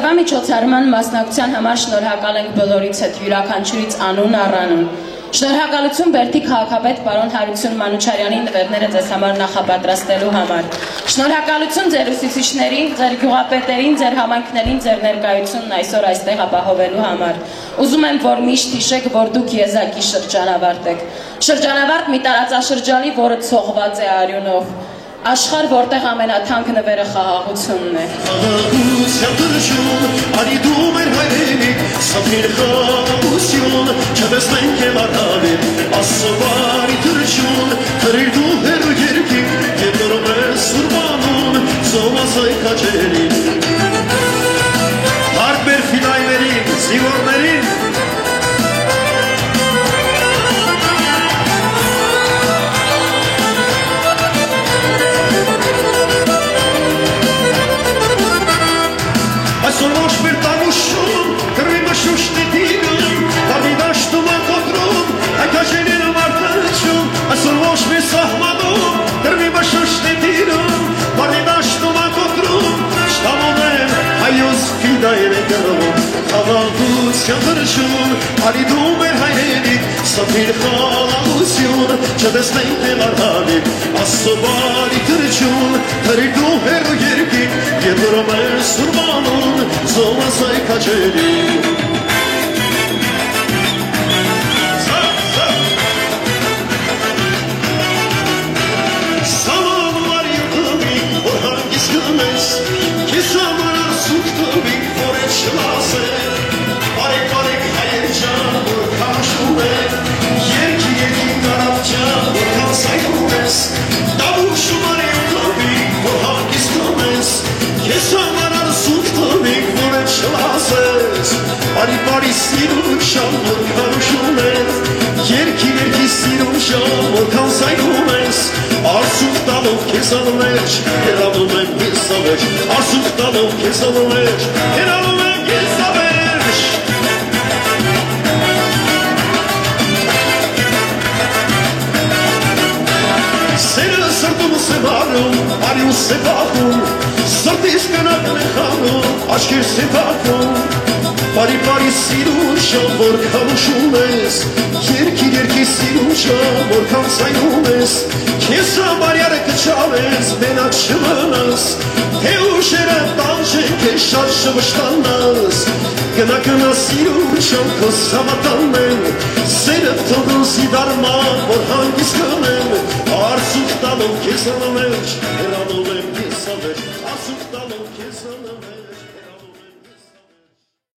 Այսօրվա միջոցառման մասնակցության համար շնորհակալ ենք բոլորից հետ յուրաքանչյուրից անուն առանուն։ Շնորհակալություն Բերդի քաղաքապետ պարոն Հարություն Մանուչարյանին նվերները ձեզ համար նախապատրաստելու համար։ Շնորհակալություն ձեր ուսուցիչներին, ձեր գյուղապետերին, ձեր համայնքներին, ձեր ներկայությունն այսօր այստեղ ապահովելու համար։ Ուզում եմ, որ միշտ հիշեք, որ դուք եզակի շրջանավարտ եք։ Շրջանավարտ մի տարածաշրջանի, որը ցողված է արյունով։ Աշխարհ, որտեղ ամենաթանկ նվերը խաղաղությունն է։ Խաղաղության թռչուն, արիդում էր հայրենիք, սափիր խաղաղություն, չտեսնենք և առավիտ, ասովարի թռչուն, թրիր դու հերու երկիք, և նորով ես ուրբանում, զովազայ կաճերին։ Հարկ մեր ֆիդայներին, զիվորներին, այսօր ոչ մեր տանուշում, կրվի մշուշտ է դիրում, բարի դաշտում անկոտրում, հայքաջերին մարդնչում, այսօր ոչ մեր սահմանում, կրվի մշուշտ է դիրում, բարի դաշտում անկոտրում, շտամոն եմ հայոց ֆիդայր է գրում, խաղաղության թռչուն, արիդում էր հայրենիք, սափիր խաղաղություն, չտեսնենք էլ առավիտ, ասովարի թռչուն, թրիր դու հերու երկիք, և նորով ես ուրբանում, զովազայ կաճերին։ Սավանուար յուտովիկ, որ հանգիստ գնես, քեզ համար ասուկ տովիկ, որ է չլասեր, բարեք հայեր ջան, որ քաշում եք, երկի կարապ ջան, որ կանսայքում ես, դավուշում արի յուտովիկ, որ հանգիստ գնես, քեզ համար ասուկ տովիկ, որ է չլասես, բարի սիրում շամ, որ քաշում ես, երկի սիրում շամ, որ կանսայքում ես, Արսուկ տալով քեզ անվեջ, հերանում եմ ես ավեջ, Արսուկ տալով քեզ անվեջ, հերանում եմ ես ավեջ։ Սերը սրտում սևարում, արյուն սեպախում, սրտիս կնակն է խանում, աչքեր սեպախում, բարի սիրուն շամ, որ քանուշում ես, երկի սիրուն շամ, որ կանցայնում ես, քեզ համար յարը կչավես, մենակ չմնաս, թե ուշերը տանջեն, քեզ շատ շվշտանաս, գնա սիրուն շամ, քո սավատանն են, սերըվ թողնսի դարման, որ հանգիստ կնեմ, արսուկ տալով քեզ անվեջ, հերանում եմ քեզ ավեջ, արսուկ տալով քեզ անվեջ,